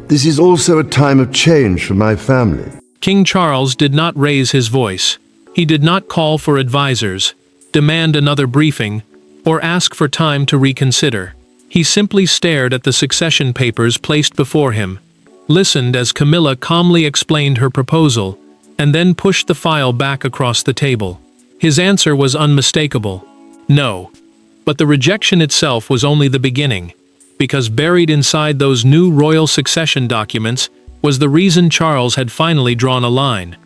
This is also a time of change for my family. King Charles did not raise his voice. He did not call for advisors, demand another briefing, or ask for time to reconsider. He simply stared at the succession papers placed before him, listened as Camilla calmly explained her proposal, and then pushed the file back across the table. His answer was unmistakable. No. But the rejection itself was only the beginning, because buried inside those new royal succession documents was the reason Charles had finally drawn a line.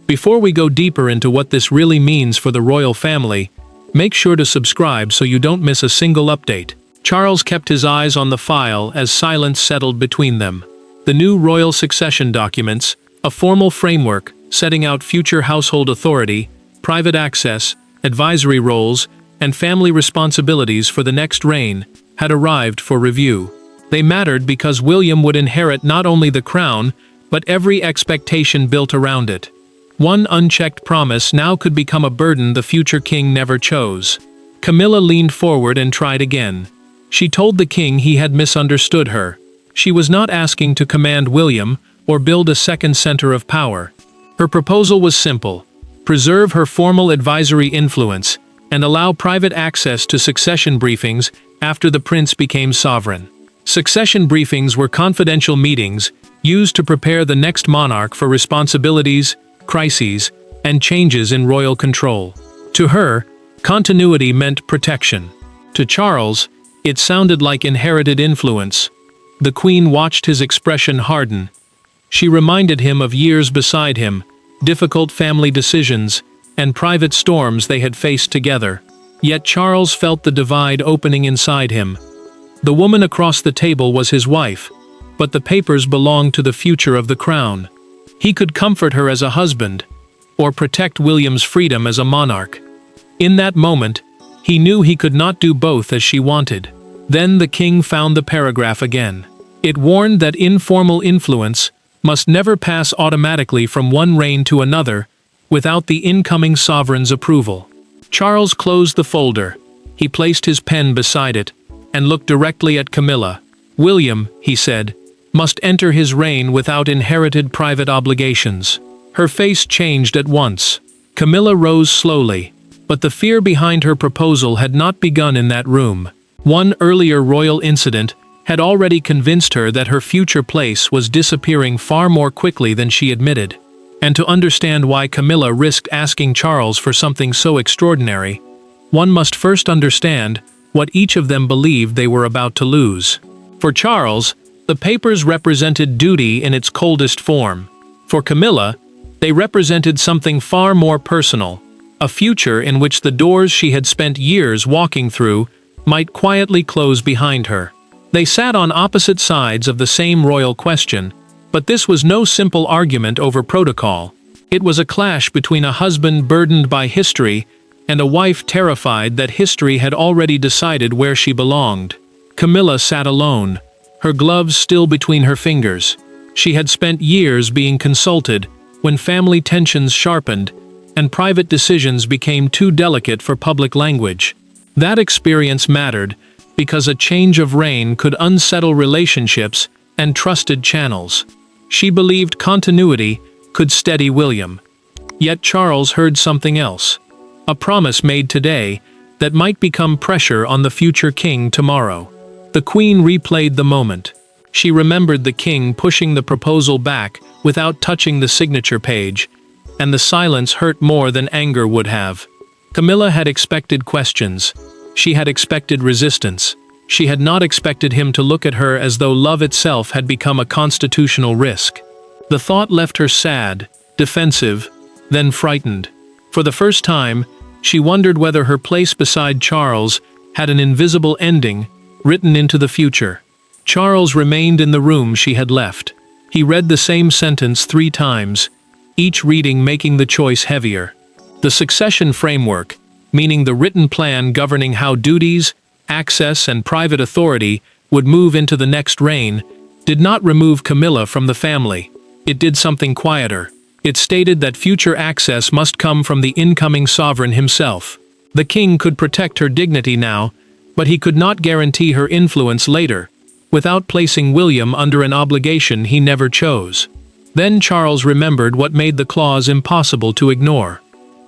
Before we go deeper into what this really means for the royal family, make sure to subscribe so you don't miss a single update. Charles kept his eyes on the file as silence settled between them. The new royal succession documents, a formal framework setting out future household authority, private access, advisory roles, and family responsibilities for the next reign, had arrived for review. They mattered because William would inherit not only the crown, but every expectation built around it. One unchecked promise now could become a burden the future king never chose. Camilla leaned forward and tried again. She told the king he had misunderstood her. She was not asking to command William or build a second center of power. Her proposal was simple: preserve her formal advisory influence and allow private access to succession briefings after the prince became sovereign. Succession briefings were confidential meetings used to prepare the next monarch for responsibilities, crises, and changes in royal control. To her, continuity meant protection. To Charles, it sounded like inherited influence. The Queen watched his expression harden. She reminded him of years beside him, difficult family decisions, and private storms they had faced together. Yet Charles felt the divide opening inside him. The woman across the table was his wife, but the papers belonged to the future of the crown. He could comfort her as a husband, or protect William's freedom as a monarch. In that moment, he knew he could not do both as she wanted. Then the king found the paragraph again. It warned that informal influence must never pass automatically from one reign to another without the incoming sovereign's approval. Charles closed the folder. He placed his pen beside it and looked directly at Camilla. William, he said, must enter his reign without inherited private obligations. Her face changed at once. Camilla rose slowly, but the fear behind her proposal had not begun in that room. One earlier royal incident had already convinced her that her future place was disappearing far more quickly than she admitted. And to understand why Camilla risked asking Charles for something so extraordinary, one must first understand what each of them believed they were about to lose. For Charles, the papers represented duty in its coldest form. For Camilla, they represented something far more personal, a future in which the doors she had spent years walking through might quietly close behind her. They sat on opposite sides of the same royal question, but this was no simple argument over protocol. It was a clash between a husband burdened by history and a wife terrified that history had already decided where she belonged. Camilla sat alone, her gloves still between her fingers. She had spent years being consulted when family tensions sharpened and private decisions became too delicate for public language. That experience mattered because a change of reign could unsettle relationships and trusted channels. She believed continuity could steady William. Yet Charles heard something else. A promise made today that might become pressure on the future king tomorrow. The Queen replayed the moment. She remembered the king pushing the proposal back without touching the signature page, and the silence hurt more than anger would have. Camilla had expected questions. She had expected resistance. She had not expected him to look at her as though love itself had become a constitutional risk. The thought left her sad, defensive, then frightened. For the first time, she wondered whether her place beside Charles had an invisible ending written into the future. Charles remained in the room she had left. He read the same sentence 3 times, each reading making the choice heavier. The succession framework, meaning the written plan governing how duties, access, and private authority would move into the next reign, did not remove Camilla from the family. It did something quieter. It stated that future access must come from the incoming sovereign himself. The king could protect her dignity now, but he could not guarantee her influence later. without placing William under an obligation he never chose. Then Charles remembered what made the clause impossible to ignore.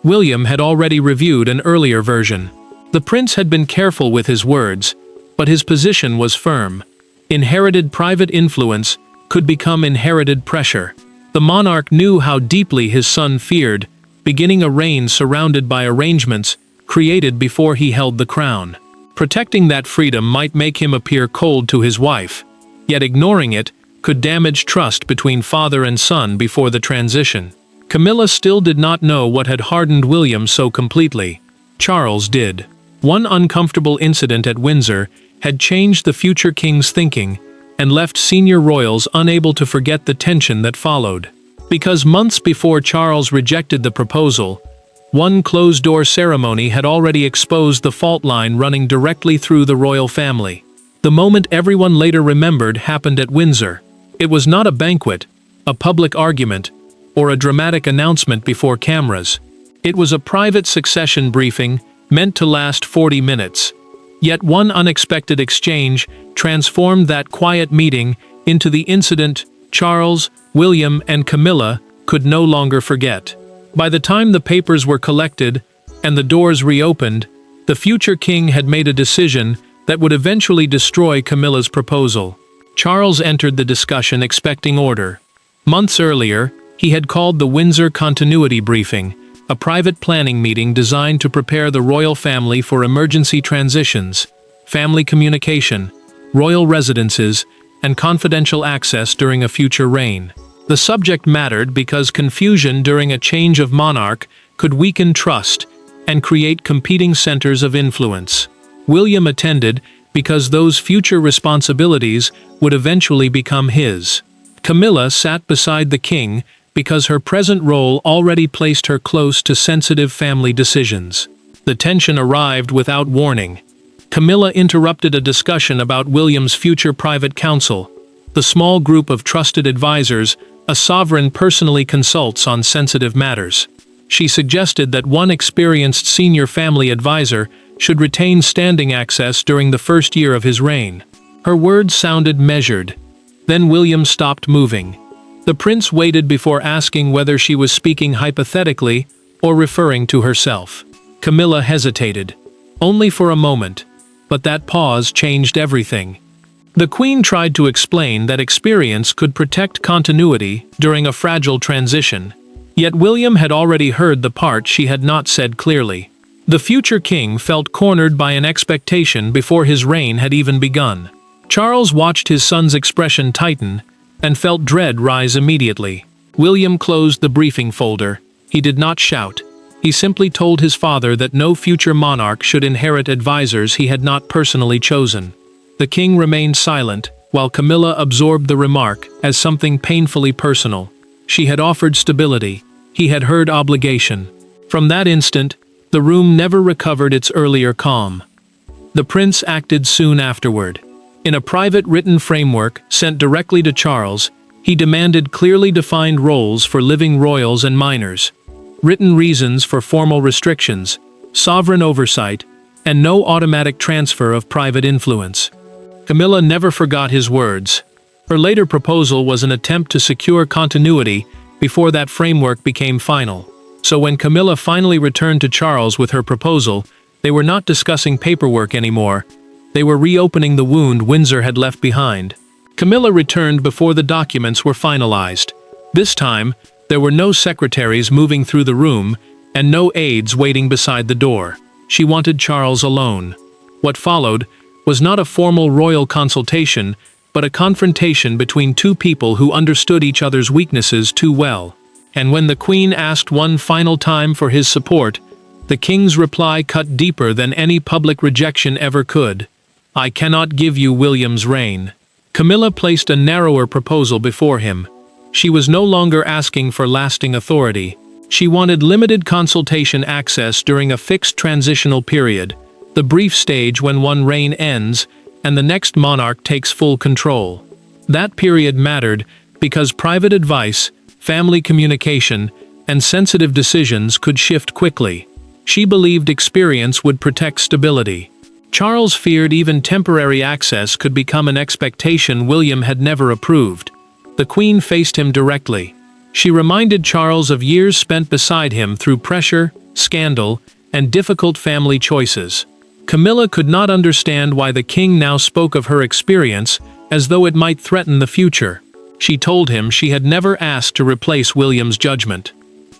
William had already reviewed an earlier version. The prince had been careful with his words, but his position was firm. Inherited private influence could become inherited pressure. The monarch knew how deeply his son feared beginning a reign surrounded by arrangements created before he held the crown. Protecting that freedom might make him appear cold to his wife, yet ignoring it could damage trust between father and son before the transition. Camilla still did not know what had hardened William so completely. Charles did. One uncomfortable incident at Windsor had changed the future king's thinking and left senior royals unable to forget the tension that followed. Because months before Charles rejected the proposal, one closed-door ceremony had already exposed the fault line running directly through the royal family. The moment everyone later remembered happened at Windsor. It was not a banquet, a public argument, or a dramatic announcement before cameras. It was a private succession briefing meant to last 40 minutes. Yet one unexpected exchange transformed that quiet meeting into the incident Charles, William, and Camilla could no longer forget. By the time the papers were collected and the doors reopened, the future king had made a decision that would eventually destroy Camilla's proposal. Charles entered the discussion expecting order. Months earlier, he had called the Windsor Continuity Briefing, a private planning meeting designed to prepare the royal family for emergency transitions, family communication, royal residences, and confidential access during a future reign. The subject mattered because confusion during a change of monarch could weaken trust and create competing centers of influence. William attended because those future responsibilities would eventually become his. Camilla sat beside the king because her present role already placed her close to sensitive family decisions. The tension arrived without warning. Camilla interrupted a discussion about William's future private council, the small group of trusted advisors a sovereign personally consults on sensitive matters. She suggested that one experienced senior family advisor should retain standing access during the first year of his reign. Her words sounded measured. Then William stopped moving. The prince waited before asking whether she was speaking hypothetically or referring to herself. Camilla hesitated. Only for a moment. But that pause changed everything. The queen tried to explain that experience could protect continuity during a fragile transition. Yet William had already heard the part she had not said clearly. The future king felt cornered by an expectation before his reign had even begun. Charles watched his son's expression tighten and felt dread rise immediately. William closed the briefing folder. He did not shout. He simply told his father that no future monarch should inherit advisors he had not personally chosen. The king remained silent, while Camilla absorbed the remark as something painfully personal. She had offered stability. He had heard obligation. From that instant, the room never recovered its earlier calm. The prince acted soon afterward. In a private written framework sent directly to Charles, he demanded clearly defined roles for living royals and minors, written reasons for formal restrictions, sovereign oversight, and no automatic transfer of private influence. Camilla never forgot his words. Her later proposal was an attempt to secure continuity before that framework became final. So when Camilla finally returned to Charles with her proposal, they were not discussing paperwork anymore. They were reopening the wound Windsor had left behind. Camilla returned before the documents were finalized. This time, there were no secretaries moving through the room and no aides waiting beside the door. She wanted Charles alone. What followed was not a formal royal consultation, but a confrontation between two people who understood each other's weaknesses too well. And when the queen asked one final time for his support, the king's reply cut deeper than any public rejection ever could. "I cannot give you William's reign." Camilla placed a narrower proposal before him. She was no longer asking for lasting authority. She wanted limited consultation access during a fixed transitional period, the brief stage when one reign ends and the next monarch takes full control. That period mattered because private advice, family communication, and sensitive decisions could shift quickly. She believed experience would protect stability. Charles feared even temporary access could become an expectation William had never approved. The Queen faced him directly. She reminded Charles of years spent beside him through pressure, scandal, and difficult family choices. Camilla could not understand why the King now spoke of her experience as though it might threaten the future. She told him she had never asked to replace William's judgment.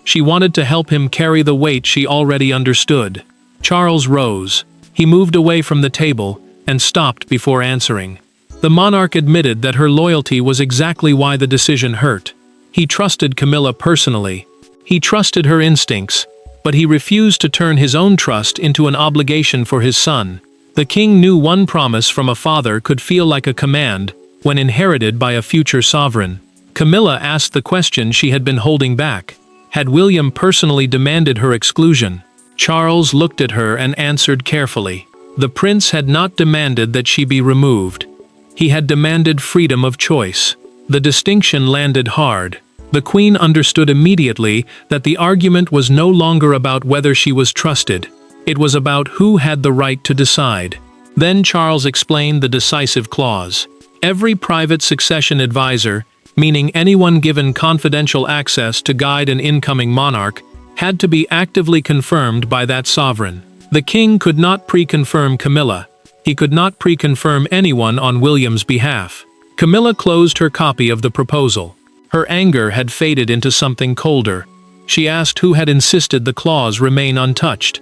She wanted to help him carry the weight she already understood. Charles rose. He moved away from the table and stopped before answering. The monarch admitted that her loyalty was exactly why the decision hurt. He trusted Camilla personally. He trusted her instincts, but he refused to turn his own trust into an obligation for his son. The king knew one promise from a father could feel like a command when inherited by a future sovereign. Camilla asked the question she had been holding back. Had William personally demanded her exclusion? Charles looked at her and answered carefully. The prince had not demanded that she be removed. He had demanded freedom of choice. The distinction landed hard. The Queen understood immediately that the argument was no longer about whether she was trusted. It was about who had the right to decide. Then Charles explained the decisive clause. Every private succession advisor, meaning anyone given confidential access to guide an incoming monarch, had to be actively confirmed by that sovereign. The king could not pre-confirm Camilla. He could not pre-confirm anyone on William's behalf. Camilla closed her copy of the proposal. Her anger had faded into something colder. She asked who had insisted the clause remain untouched.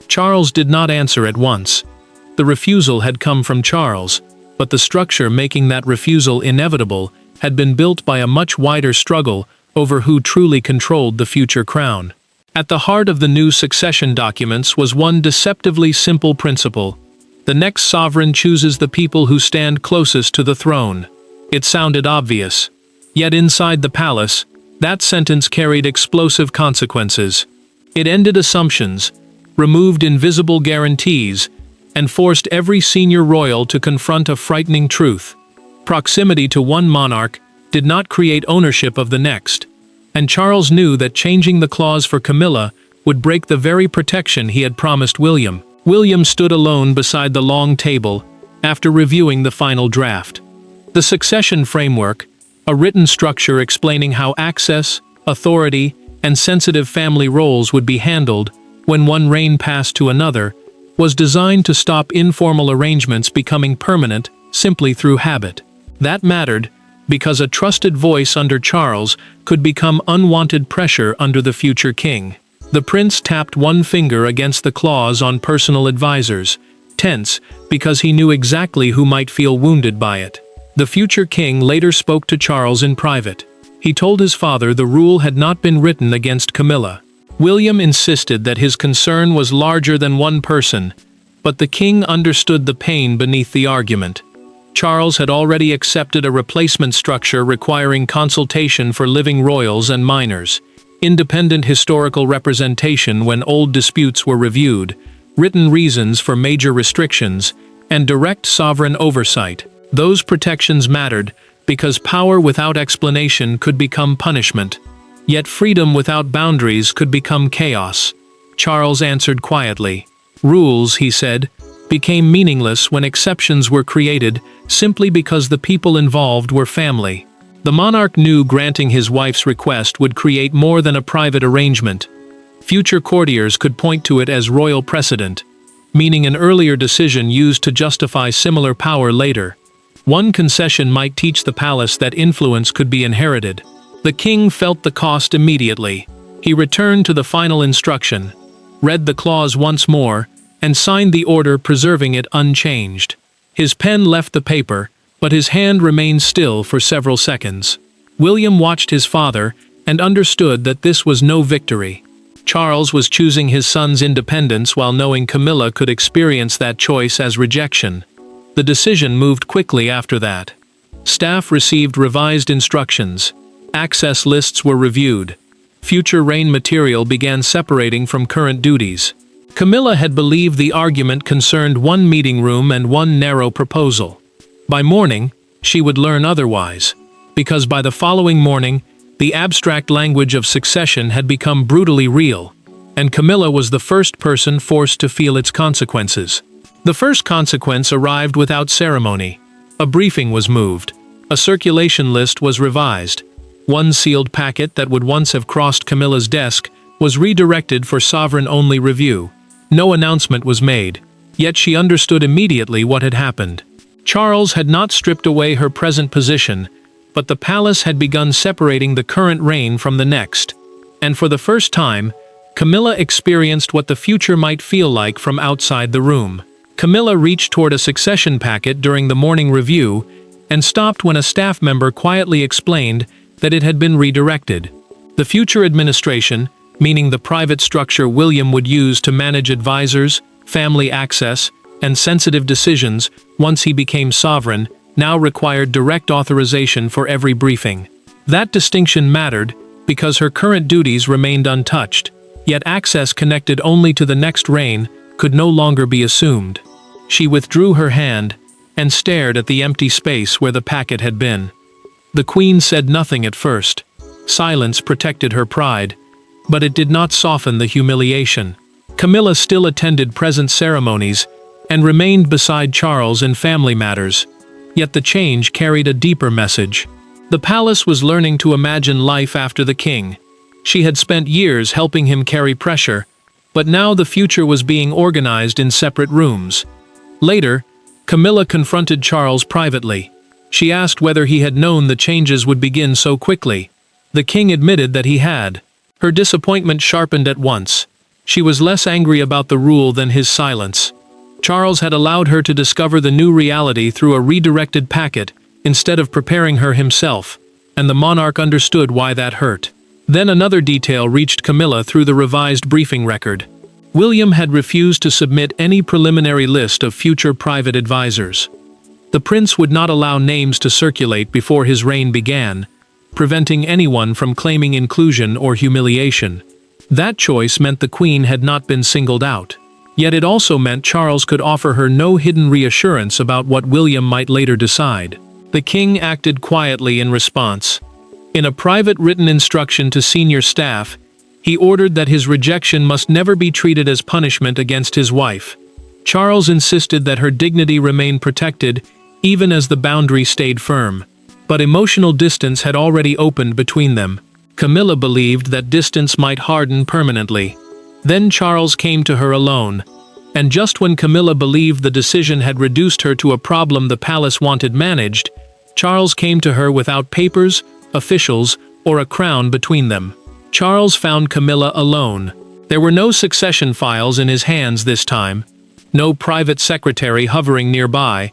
Charles did not answer at once. The refusal had come from Charles, but the structure making that refusal inevitable had been built by a much wider struggle over who truly controlled the future crown. At the heart of the new succession documents was one deceptively simple principle. The next sovereign chooses the people who stand closest to the throne. It sounded obvious. Yet inside the palace, that sentence carried explosive consequences. It ended assumptions, removed invisible guarantees, and forced every senior royal to confront a frightening truth. Proximity to one monarch did not create ownership of the next, and Charles knew that changing the clause for Camilla would break the very protection he had promised William. William stood alone beside the long table after reviewing the final draft. The succession framework, a written structure explaining how access, authority, and sensitive family roles would be handled when one reign passed to another, was designed to stop informal arrangements becoming permanent simply through habit. That mattered because a trusted voice under Charles could become unwanted pressure under the future king. The prince tapped one finger against the clause on personal advisors, tense because he knew exactly who might feel wounded by it. The future king later spoke to Charles in private. He told his father the rule had not been written against Camilla. William insisted that his concern was larger than one person, but the king understood the pain beneath the argument. Charles had already accepted a replacement structure requiring consultation for living royals and minors, independent historical representation when old disputes were reviewed, written reasons for major restrictions, and direct sovereign oversight. Those protections mattered because power without explanation could become punishment. Yet freedom without boundaries could become chaos. Charles answered quietly. Rules, he said, became meaningless when exceptions were created simply because the people involved were family. The monarch knew granting his wife's request would create more than a private arrangement. Future courtiers could point to it as royal precedent, meaning an earlier decision used to justify similar power later. One concession might teach the palace that influence could be inherited. The king felt the cost immediately. He returned to the final instruction, read the clause once more, and signed the order, preserving it unchanged. His pen left the paper, but his hand remained still for several seconds. William watched his father and understood that this was no victory. Charles was choosing his son's independence while knowing Camilla could experience that choice as rejection. The decision moved quickly after that. Staff received revised instructions. Access lists were reviewed. Future reign material began separating from current duties. Camilla had believed the argument concerned one meeting room and one narrow proposal. By morning, she would learn otherwise, because by the following morning, the abstract language of succession had become brutally real, and Camilla was the first person forced to feel its consequences. The first consequence arrived without ceremony. A briefing was moved. A circulation list was revised. One sealed packet that would once have crossed Camilla's desk was redirected for sovereign-only review. No announcement was made, yet she understood immediately what had happened. Charles had not stripped away her present position, but the palace had begun separating the current reign from the next. And for the first time, Camilla experienced what the future might feel like from outside the room. Camilla reached toward a succession packet during the morning review and stopped when a staff member quietly explained that it had been redirected. The future administration, meaning the private structure William would use to manage advisors, family access, and sensitive decisions once he became sovereign, now required direct authorization for every briefing. That distinction mattered because her current duties remained untouched, yet access connected only to the next reign could no longer be assumed. She withdrew her hand and stared at the empty space where the packet had been. The Queen said nothing at first. Silence protected her pride, but it did not soften the humiliation. Camilla still attended present ceremonies and remained beside Charles in family matters, yet the change carried a deeper message. The palace was learning to imagine life after the king. She had spent years helping him carry pressure, but now the future was being organized in separate rooms. Later, Camilla confronted Charles privately. She asked whether he had known the changes would begin so quickly. The king admitted that he had. Her disappointment sharpened at once. She was less angry about the rule than his silence. Charles had allowed her to discover the new reality through a redirected packet instead of preparing her himself, and the monarch understood why that hurt. Then another detail reached Camilla through the revised briefing record. William had refused to submit any preliminary list of future private advisors. The prince would not allow names to circulate before his reign began, preventing anyone from claiming inclusion or humiliation. That choice meant the Queen had not been singled out. Yet it also meant Charles could offer her no hidden reassurance about what William might later decide. The king acted quietly in response. In a private written instruction to senior staff, he ordered that his rejection must never be treated as punishment against his wife. Charles insisted that her dignity remain protected even as the boundary stayed firm. But emotional distance had already opened between them. Camilla believed that distance might harden permanently. Then Charles came to her alone, and just when Camilla believed the decision had reduced her to a problem the palace wanted managed, Charles came to her without papers, officials, or a crown between them. Charles found Camilla alone. There were no succession files in his hands this time, no private secretary hovering nearby,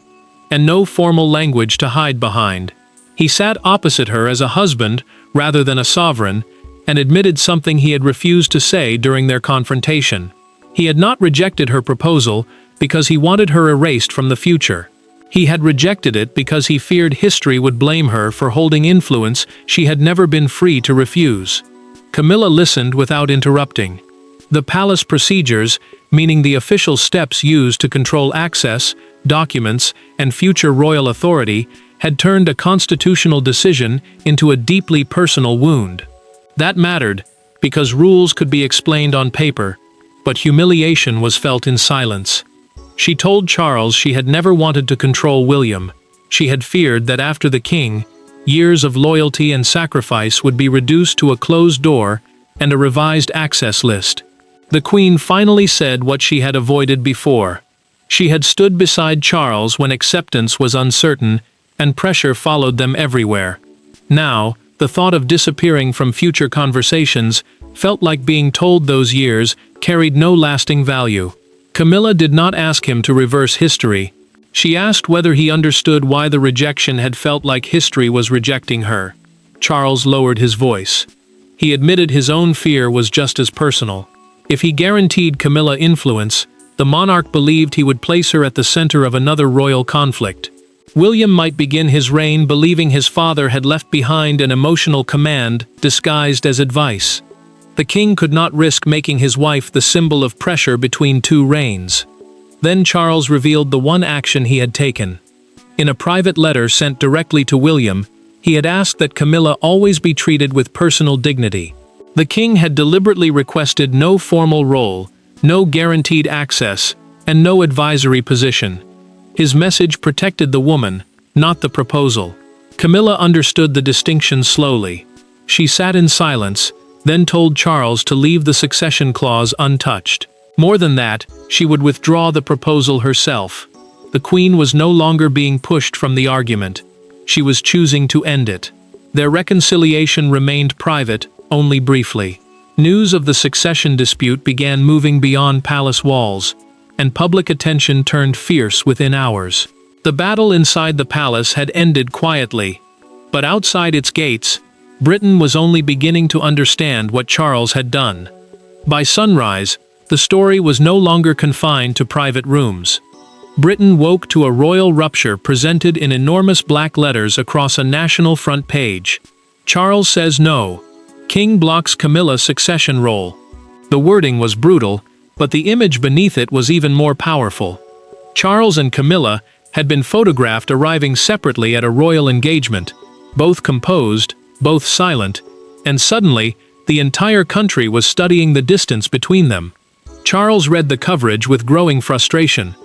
and no formal language to hide behind. He sat opposite her as a husband rather than a sovereign, and admitted something he had refused to say during their confrontation. He had not rejected her proposal because he wanted her erased from the future. He had rejected it because he feared history would blame her for holding influence she had never been free to refuse. Camilla listened without interrupting. The palace procedures, meaning the official steps used to control access, documents, and future royal authority, had turned a constitutional decision into a deeply personal wound. That mattered, because rules could be explained on paper, but humiliation was felt in silence. She told Charles she had never wanted to control William. She had feared that after the king, years of loyalty and sacrifice would be reduced to a closed door and a revised access list. The Queen finally said what she had avoided before. She had stood beside Charles when acceptance was uncertain and pressure followed them everywhere. Now, the thought of disappearing from future conversations felt like being told those years carried no lasting value. Camilla did not ask him to reverse history. She asked whether he understood why the rejection had felt like history was rejecting her. Charles lowered his voice. He admitted his own fear was just as personal. If he guaranteed Camilla influence, the monarch believed he would place her at the center of another royal conflict. William might begin his reign believing his father had left behind an emotional command disguised as advice. The king could not risk making his wife the symbol of pressure between two reigns. Then Charles revealed the one action he had taken. In a private letter sent directly to William, he had asked that Camilla always be treated with personal dignity. The king had deliberately requested no formal role, no guaranteed access, and no advisory position. His message protected the woman, not the proposal. Camilla understood the distinction slowly. She sat in silence, then told Charles to leave the succession clause untouched. More than that, she would withdraw the proposal herself. The Queen was no longer being pushed from the argument. She was choosing to end it. Their reconciliation remained private, only briefly. News of the succession dispute began moving beyond palace walls, and public attention turned fierce within hours. The battle inside the palace had ended quietly, but outside its gates, Britain was only beginning to understand what Charles had done. By sunrise, the story was no longer confined to private rooms. Britain woke to a royal rupture presented in enormous black letters across a national front page. Charles says no. King blocks Camilla succession role. The wording was brutal, but the image beneath it was even more powerful. Charles and Camilla had been photographed arriving separately at a royal engagement, both composed, both silent, and suddenly, the entire country was studying the distance between them. Charles read the coverage with growing frustration.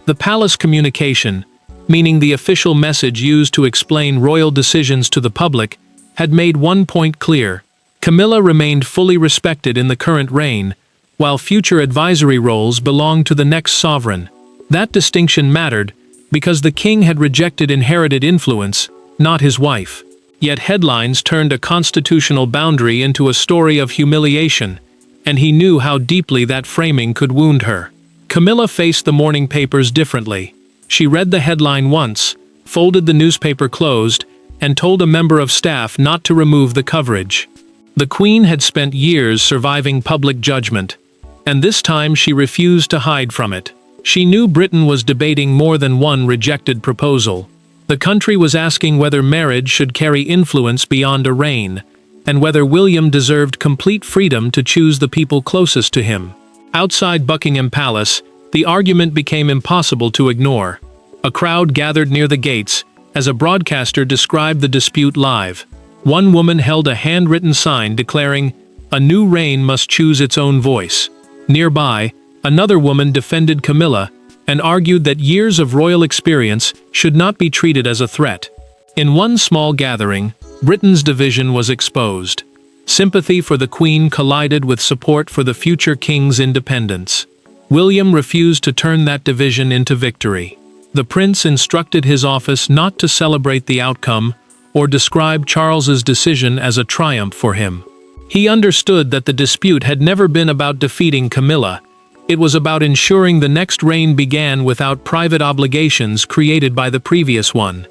The palace communication, meaning the official message used to explain royal decisions to the public, had made one point clear. Camilla remained fully respected in the current reign, while future advisory roles belonged to the next sovereign. That distinction mattered, because the king had rejected inherited influence, not his wife. Yet headlines turned a constitutional boundary into a story of humiliation, and he knew how deeply that framing could wound her. Camilla faced the morning papers differently. She read the headline once, folded the newspaper closed, and told a member of staff not to remove the coverage. The Queen had spent years surviving public judgment, and this time she refused to hide from it. She knew Britain was debating more than one rejected proposal. The country was asking whether marriage should carry influence beyond a reign, and whether William deserved complete freedom to choose the people closest to him. Outside Buckingham Palace, the argument became impossible to ignore. A crowd gathered near the gates as a broadcaster described the dispute live. One woman held a handwritten sign declaring, "A new reign must choose its own voice." Nearby, another woman defended Camilla and argued that years of royal experience should not be treated as a threat. In one small gathering, Britain's division was exposed. Sympathy for the Queen collided with support for the future king's independence. William refused to turn that division into victory. The prince instructed his office not to celebrate the outcome or describe Charles's decision as a triumph for him. He understood that the dispute had never been about defeating Camilla. It was about ensuring the next reign began without private obligations created by the previous one.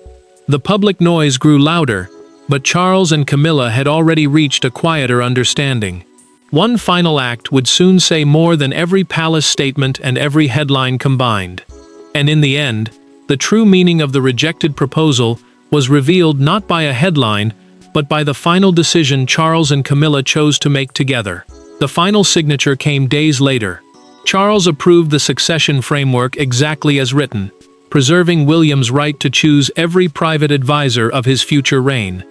The public noise grew louder, but Charles and Camilla had already reached a quieter understanding. One final act would soon say more than every palace statement and every headline combined. And in the end, the true meaning of the rejected proposal was revealed not by a headline, but by the final decision Charles and Camilla chose to make together. The final signature came days later. Charles approved the succession framework exactly as written, preserving William's right to choose every private advisor of his future reign.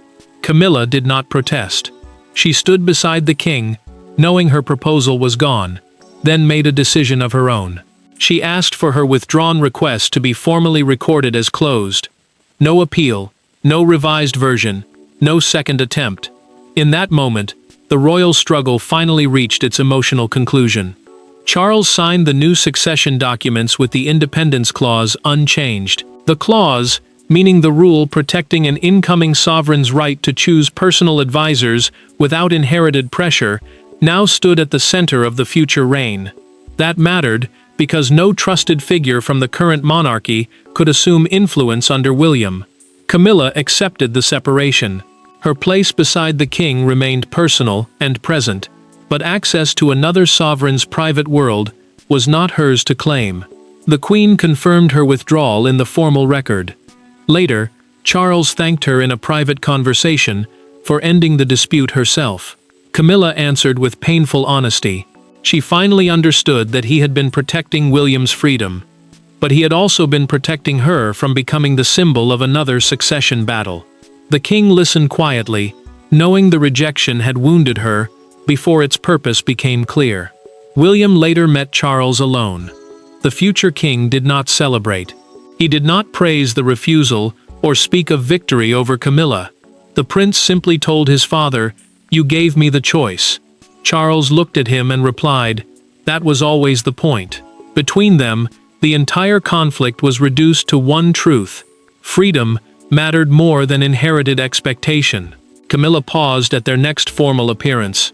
Camilla did not protest. She stood beside the king, knowing her proposal was gone, then made a decision of her own. She asked for her withdrawn request to be formally recorded as closed. No appeal, no revised version, no second attempt. In that moment, the royal struggle finally reached its emotional conclusion. Charles signed the new succession documents with the independence clause unchanged. The clause, meaning the rule protecting an incoming sovereign's right to choose personal advisors without inherited pressure, now stood at the center of the future reign. That mattered because no trusted figure from the current monarchy could assume influence under William. Camilla accepted the separation. Her place beside the king remained personal and present, but access to another sovereign's private world was not hers to claim. The Queen confirmed her withdrawal in the formal record. Later, Charles thanked her in a private conversation for ending the dispute herself. Camilla answered with painful honesty. She finally understood that he had been protecting William's freedom, but he had also been protecting her from becoming the symbol of another succession battle. The king listened quietly, knowing the rejection had wounded her before its purpose became clear. William later met Charles alone. the future king did not celebrate. He did not praise the refusal or speak of victory over Camilla. The prince simply told his father, "You gave me the choice." Charles looked at him and replied, "That was always the point." Between them, the entire conflict was reduced to one truth: freedom mattered more than inherited expectation. Camilla paused at their next formal appearance.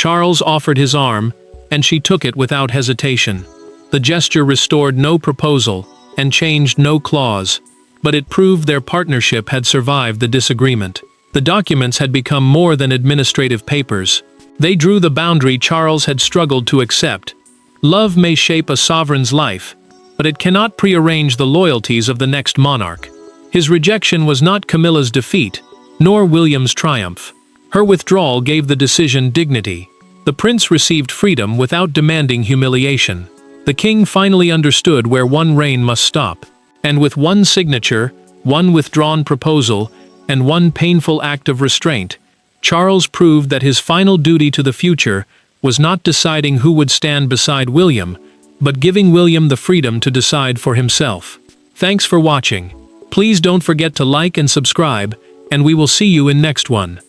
Charles offered his arm, and she took it without hesitation. The gesture restored no proposal and changed no clause, but it proved their partnership had survived the disagreement. The documents had become more than administrative papers. They drew the boundary Charles had struggled to accept. Love may shape a sovereign's life, but it cannot prearrange the loyalties of the next monarch. His rejection was not Camilla's defeat, nor William's triumph. Her withdrawal gave the decision dignity. The prince received freedom without demanding humiliation. The king finally understood where one reign must stop. And with one signature, one withdrawn proposal, and one painful act of restraint, Charles proved that his final duty to the future was not deciding who would stand beside William, but giving William the freedom to decide for himself. Thanks for watching. Please don't forget to like and subscribe, and we will see you in next one.